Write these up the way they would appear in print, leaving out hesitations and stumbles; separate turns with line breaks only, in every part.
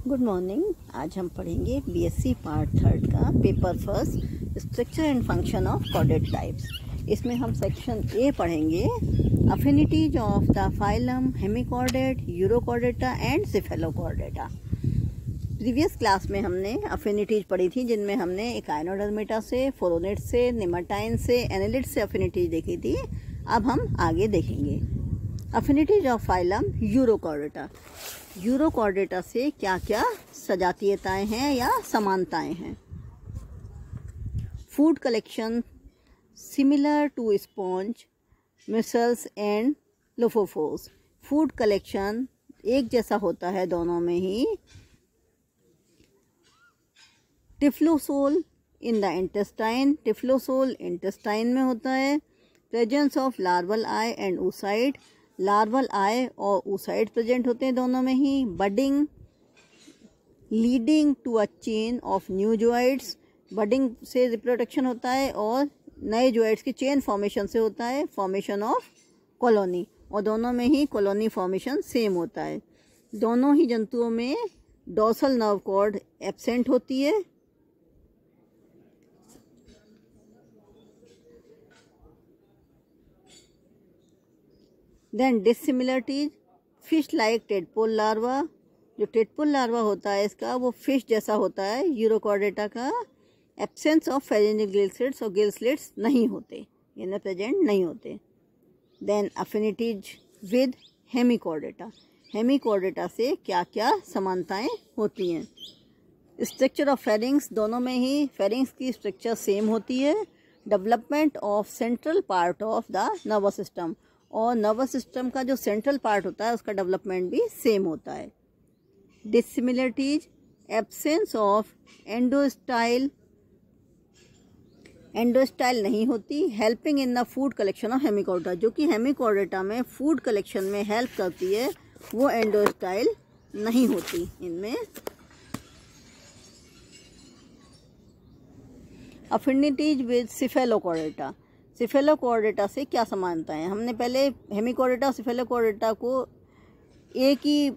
Good morning. आज हम पढ़ेंगे बीएससी पार्ट 3 का paper first structure and function of chordate types. इसमें हम सेक्शन ए पढ़ेंगे affinities of the phylum hemichordate, urochordata and cephalochordata. Previous class में हमने अफिनिटीज पढ़ी थी, जिनमें हमने एकाइनोडर्मेटा से, फोरोनेट से, नेमाटाइन से, एनालिड से अफिनिटीज देखी थी। अब हम आगे देखेंगे affinities of phylum urochordata. Urochordata से क्या क्या सजातीयताएं हैं या समानताएं हैं। Food collection similar to sponge, mussels and lophophores. Food collection एक जैसा होता है दोनों में ही। Typhlosole in the intestine, typhlosole intestine में होता है। Presence of larval eye and oocyte, larval eye और oocyte प्रेजेंट होते हैं दोनों में ही। Budding leading to a chain of new zooids, budding से रिप्रोडक्शन होता है और नए जॉइड्स की चेन फॉर्मेशन से होता है फॉर्मेशन ऑफ कॉलोनी, और दोनों में ही कॉलोनी फॉर्मेशन सेम होता है। दोनों ही जंतुओं में डोर्सल नर्व कॉर्ड एब्सेंट होती है। Then dissimilarities fish like tadpole larva, जो टेडपोल लार्वा होता है इसका वो फिश जैसा होता है यूरोकॉर्डेटा का। Absence of pharyngeal gill slits, और गिल स्लिट्स नहीं होते, इनमें प्रेजेंट नहीं होते। Then affinities with hemichordata, hemichordata से क्या क्या समानताएं होती हैं। स्ट्रक्चर ऑफ फेरिंग्स, दोनों में ही फेरिंग्स की स्ट्रक्चर सेम होती है। Development of central part of the nervous system, और नर्वस सिस्टम का जो सेंट्रल पार्ट होता है उसका डेवलपमेंट भी सेम होता है। Dissimilarities absence of endostyle, endostyle नहीं होती। Helping in the food collection of Hemichordata, जो कि हेमिकॉर्डेटा में फूड कलेक्शन में हेल्प करती है, वो एंडोस्टाइल नहीं होती इनमें। अफिनिटीज विद सिफेलोकॉर्डेटा, सिफेलोकॉर्डेटा से क्या समानता है। हमने पहले हेमिकॉर्डेटा और सिफेलोकॉर्डेटा को एक ही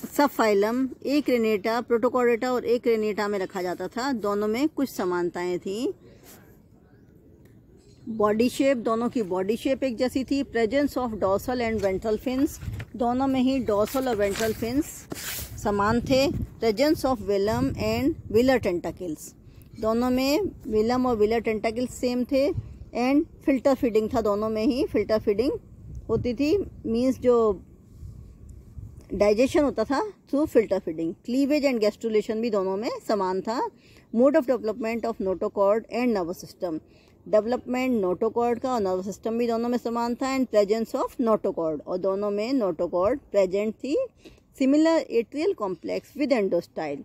सब फाइलम, एक रेनेटा, प्रोटोकॉर्डेटा और एक रेनेटा में रखा जाता था। दोनों में कुछ समानताएं थी। बॉडी शेप, दोनों की बॉडी शेप एक जैसी थी। Presence of dorsal and ventral fins, दोनों में ही डोर्सल और वेंट्रल फिन्स समान थे। Presence of velum and velar tentacles, दोनों में विलम और विलर टेंटाकिल्स सेम थे। एंड फिल्टर फीडिंग था, दोनों में ही फिल्टर फीडिंग होती थी, मीन्स जो डाइजेशन होता था through filter feeding. Cleavage and gastrulation भी दोनों में समान था। Mode of development of notochord and nervous system, development notochord का और नर्वस सिस्टम भी दोनों में समान था। एंड प्रेजेंस ऑफ नोटोकॉर्ड, और दोनों में नोटोकॉर्ड प्रेजेंट थी। Similar atrial complex with endostyle,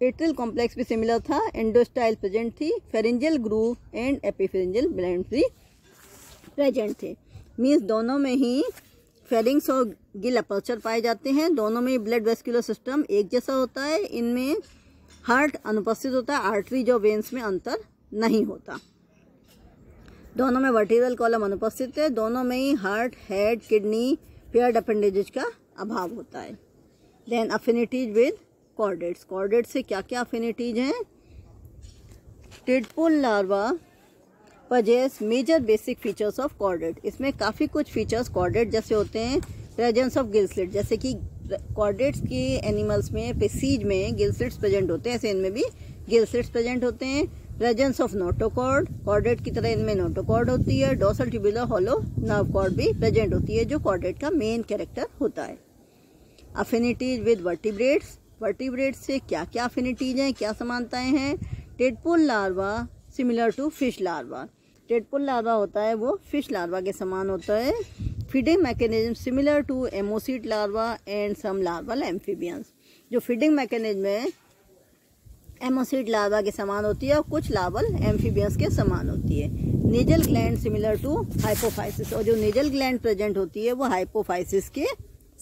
atrial complex भी सिमिलर था, एंडोस्टाइल प्रेजेंट थी। फेरेंजियल ग्रूव एंड एपिफेरेंजियल ग्लैंड भी प्रेजेंट थे। मीन्स दोनों में ही फेरिंग्स और गिल अपर्चर पाए जाते हैं। दोनों में ब्लड वेस्कुलर सिस्टम एक जैसा होता है। इनमें हार्ट अनुपस्थित होता है, आर्टरी जो वेन्स में अंतर नहीं होता। दोनों में वर्टिब्रल कॉलम अनुपस्थित है। दोनों में ही heart, head, kidney, paired appendages का अभाव होता है। Then affinities with chordates, chordate से क्या क्या अफिनिटीज हैं। Tadpole larva possess major basic features of chordate, इसमें काफ़ी कुछ फीचर्स कॉर्डेट जैसे होते हैं। प्रेजेंस ऑफ गिल स्लिट, जैसे कि कॉर्डेट्स के एनिमल्स में पेसीज में गिल स्लिट्स प्रेजेंट होते हैं, ऐसे इनमें भी गिल स्लिट्स प्रेजेंट होते हैं। प्रेजेंस ऑफ नोटोकॉर्ड, कॉर्डेट की तरह इनमें नोटोकॉर्ड होती है। Dorsal tubular hollow nerve cord भी प्रेजेंट होती है, जो कॉर्डेट का मेन कैरेक्टर होता है। अफिनिटीज विद वर्टिब्रेट्स, वर्टिब्रेट्स से क्या क्या अफिनिटीज हैं, क्या समानताएं हैं। Tadpole larva similar to fish larva, tadpole larva होता है वो फिश लार्वा के समान होता है। Feeding mechanism similar to ammocoete larva and some larval amphibians, जो फीडिंग मैकेनिज्म है एमोसीट लार्वा के समान होती है और कुछ लार्वल एम्फीबियंस के समान होती है। Nasal gland similar to hypophysis, और जो नेजल ग्लैंड प्रेजेंट होती है वो हाइपोफाइसिस के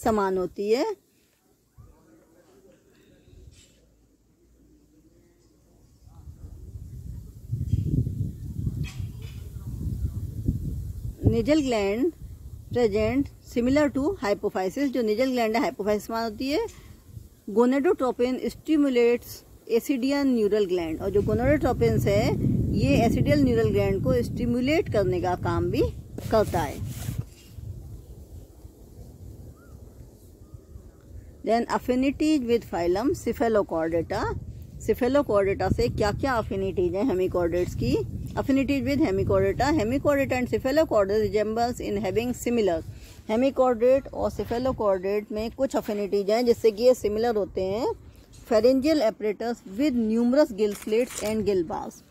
समान होती है। Nasal gland present similar to hypophysis, जो नेजल ग्लैंड है हाइपोफाइसिस समान होती है। Gonadotropin stimulates ascidian neural gland, और जो गोनेडोट्रोपिन है ये एसिडियल न्यूरल ग्लैंड को स्टिमुलेट करने का काम भी करता है। Then affinities with phylum cephalochordata. Cephalochordata से क्या क्या अफिनिटीज हैं हेमिकॉर्डेट्स की? Affinities with hemichordata. Hemichordata and cephalochordate resembles in having similar. Hemichordate और सिफेलोकॉर्डेट में कुछ अफिनिटीज हैं जिससे कि ये सिमिलर होते हैं। Pharyngeal apparatus with numerous gill slits and Gill bars.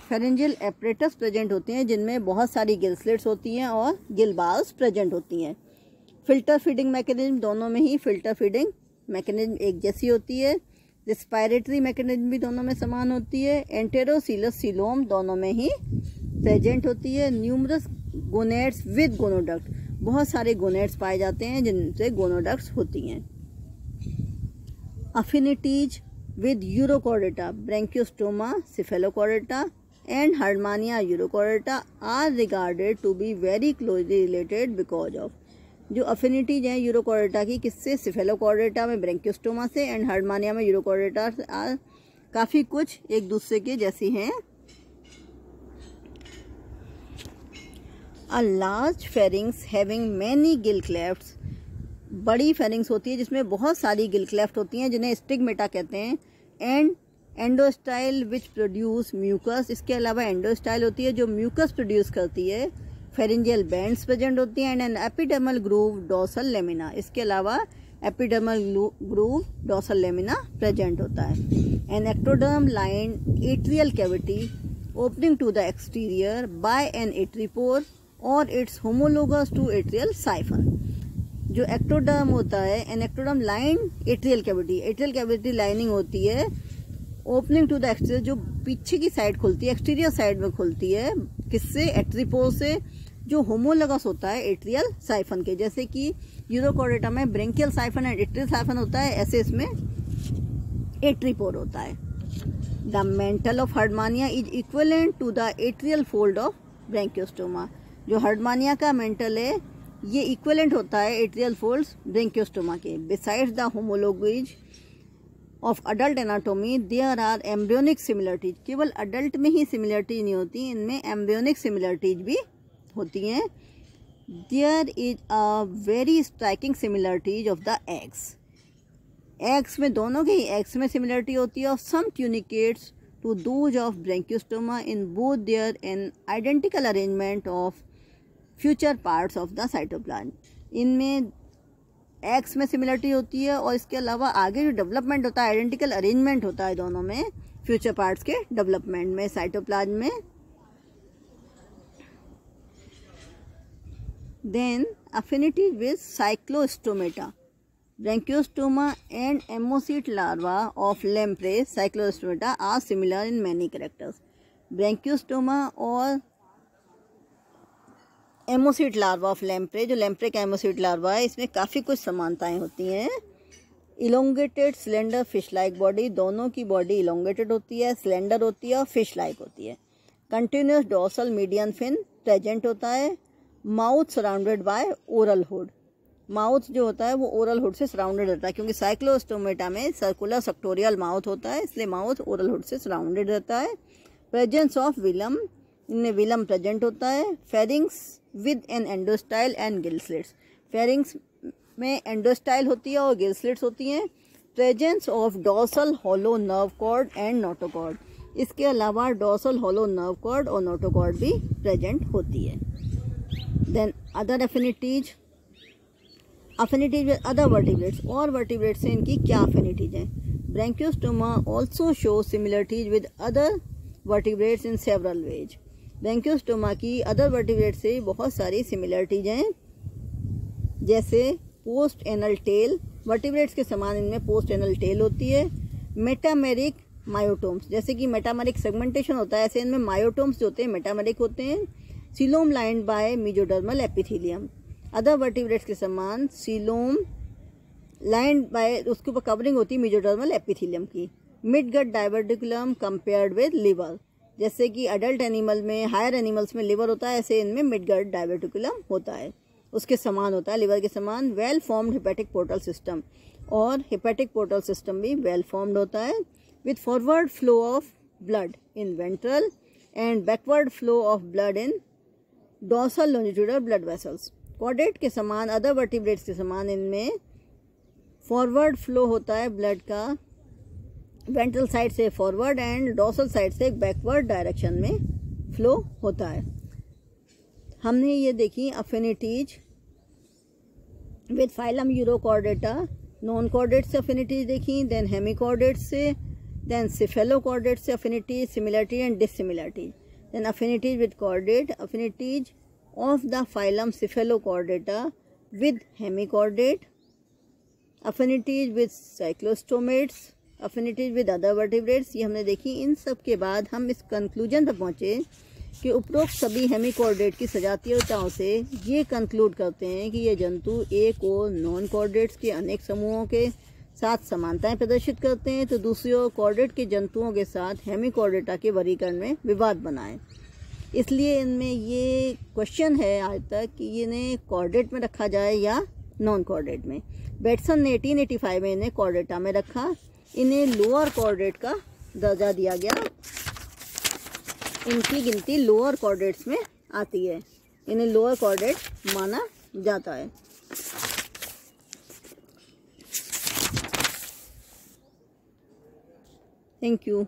Pharyngeal apparatus present होते हैं जिनमें बहुत सारी गिल स्लिट्स होती हैं और गिल बार्स प्रेजेंट होती हैं। फिल्टर फीडिंग मैकेनिज्म, दोनों में ही फिल्टर फीडिंग मैकेनिज्म एक जैसी होती है। रिस्पायरेटरी मैकेनिज्म भी दोनों में समान होती है। एंटेरोसीलस सीलोम दोनों में ही प्रेजेंट होती है। न्यूमरस गोनेड्स विद गोनोडक्ट, बहुत सारे गोनेड्स पाए जाते हैं जिनसे गोनोडक्ट्स होती हैं। Affinities with urochordata, branchiostoma, cephalochordata and Herdmania urochordata are regarded to be very closely related because of. जो अफिनिटीज हैं यूरोकॉर्डेटा की किससे? सिफेलोकॉर्डेटा में ब्रैंकियोस्टोमा से एंड हार्डमानिया में यूरोकॉर्डेटा से काफ़ी कुछ एक दूसरे के जैसी हैं। A large pharynx having many Gill क्लेफ्ट्स, बड़ी फेरिंग्स होती है जिसमें बहुत सारी गिल क्लेफ्ट होती हैं जिन्हें स्टिग्मेटा कहते हैं। And endostyle which produce mucus, इसके अलावा एंडोस्टाइल होती है जो म्यूकस प्रोड्यूस करती है। फेरेंजियल बैंड्स प्रेजेंट होती हैं and an epidermal groove dorsal lamina, इसके अलावा epidermal groove dorsal lamina present होता है। An ectoderm line atrial cavity opening to the exterior by an atriopore और it's homologous to atrial siphon. जो ectoderm होता है, an ectoderm line atrial cavity lining होती है ओपनिंग टू द एक्सटीरियर, जो पीछे की साइड खुलती है, एक्सटीरियर साइड में खुलती है। किससे? एट्रीपोर से, जो होमोलोगस होता है एट्रियल साइफन के। जैसे कि यूरोकॉर्डेटा में branchial siphon and atrial siphon होता है, ऐसे इसमें एट्रीपोर होता है। The mantle of Herdmania is equivalent to the atrial fold of Branchiostoma. जो हार्डमानिया का मेंटल है ये इक्विवेलेंट होता है एट्रियल फोल्ड्स ब्रैंकियोस्टोमा के। Besides the homologies of adult anatomy there are embryonic similarities. केवल अडल्ट में ही सिमिलरिटीज नहीं होती, इनमें एम्ब्रियोनिक सिमिलरिटीज भी होती हैं। There is a very striking similarities of the eggs. Eggs में, दोनों के ही एग्स में सिमिलरिटी होती है। Of some tunicates to those of branchiostoma in both there an identical arrangement of future parts of the cytoplasm. इनमें eggs में similarity होती है और इसके अलावा आगे जो डेवलपमेंट होता है, आइडेंटिकल अरेंजमेंट होता है दोनों में फ्यूचर पार्ट्स के डेवलपमेंट में साइटोप्लाज्म में। Then affinity with Cyclostomata, Branchiostoma and ammocoete larva of lamprey Cyclostomata are similar in many characters. Branchiostoma और एमोसीट लार्वा ऑफ लेम्प्रे, जो लेम्प्रे का एमोसीट लार्वा है, इसमें काफ़ी कुछ समानताएं होती हैं। Elongated cylinder fish like body, दोनों की बॉडी इलोंगेटेड होती है, सिलेंडर होती है और फिश लाइक होती है। Continuous dorsal median fin present होता है। Mouth surrounded by oral hood, mouth जो होता है वो ओरल हुड से सराउंडेड रहता है, क्योंकि साइक्लोस्टोमेटा में सर्कुलर सेक्टोरियल माउथ होता है, इसलिए माउथ ओरल हुड से सराउंडेड रहता है। प्रेजेंस ऑफ विलम, इनमें विलम प्रेजेंट होता है। Pharynx with an endostyle and gill slits, pharynx में एंडोस्टाइल होती है और गिल स्लिट्स होती हैं। Presence of dorsal hollow nerve cord and notochord, इसके अलावा डॉर्सल हॉलो नर्व कॉर्ड और नोटोकॉर्ड भी प्रेजेंट होती है। Then other affinities with other vertebrates, और वर्टिब्रेट से इनकी क्या अफिनिटीज हैं? Branchiostoma also show similarities with other vertebrates in several ways. Branchiostoma की अदर वर्टिब्रेट से बहुत सारी सिमिलरिटीज हैं, जैसे पोस्ट एनल टेल, वर्टिब्रेट्स के समान इनमें पोस्ट एनल टेल होती है। मेटामेरिक मायोटोम्स, जैसे कि मेटामेरिक सेगमेंटेशन होता है, ऐसे इनमें मायोटोम्स जो होते हैं मेटामेरिक होते हैं। Coelom lined by mesodermal epithelium, other vertebrates के समान सीलोम लाइंड बाय, उसके ऊपर कवरिंग होती है मेसोडर्मल एपिथेलियम की। Mid gut diverticulum compared with liver, जैसे कि अडल्ट एनिमल में, हायर एनिमल्स में लिवर होता है, ऐसे इनमें मिड गट डाइवर्टिकुलम होता है, उसके समान होता है लिवर के समान। Well formed hepatic portal system, और हेपेटिक पोर्टल सिस्टम भी वेल फॉर्म्ड होता है with forward flow of blood in ventral and backward flow of blood in dorsal longitudinal blood vessels. Chordate के समान अदर वर्टिब्रेट्स के समान इनमें फॉरवर्ड फ्लो होता है ब्लड का वेंट्रल साइड से फॉरवर्ड एंड डॉर्सल साइड से बैकवर्ड डायरेक्शन में फ्लो होता है। हमने ये देखी affinities with phylum urochordata, non chordate से अफिनिटीज देखी, देन हेमिकॉर्डेट से, देन सिफेलोकॉर्डेट से affinities, similarity and dissimilarity, then affinities with chordate, affinities of the phylum Cephalochordata with hemichordate, affinities with cyclostomates, affinities with other vertebrates, ये हमने देखी। इन सब के बाद हम इस कंक्लूजन पर पहुँचे कि उपरोक्त सभी हेमिकॉर्डेट की सजातीयताओं से ये कंक्लूड करते हैं कि ये जंतु एक और नॉन कॉर्डेट्स के अनेक समूहों के साथ समानताएं प्रदर्शित करते हैं, तो दूसरी ओर कॉर्डेट के जंतुओं के साथ हेमिकॉर्डेटा के वर्गीकरण में विवाद बनाए। इसलिए इनमें ये क्वेश्चन है आज तक कि इन्हें कॉर्डेट में रखा जाए या नॉन कॉर्डेट में। बेटसन ने 1885 में इन्हें कॉर्डेटा में रखा। इन्हें लोअर कॉर्डेट का दर्जा दिया गया। इनकी गिनती लोअर कॉर्डेट्स में आती है, इन्हें लोअर कॉर्डेट माना जाता है। Thank you.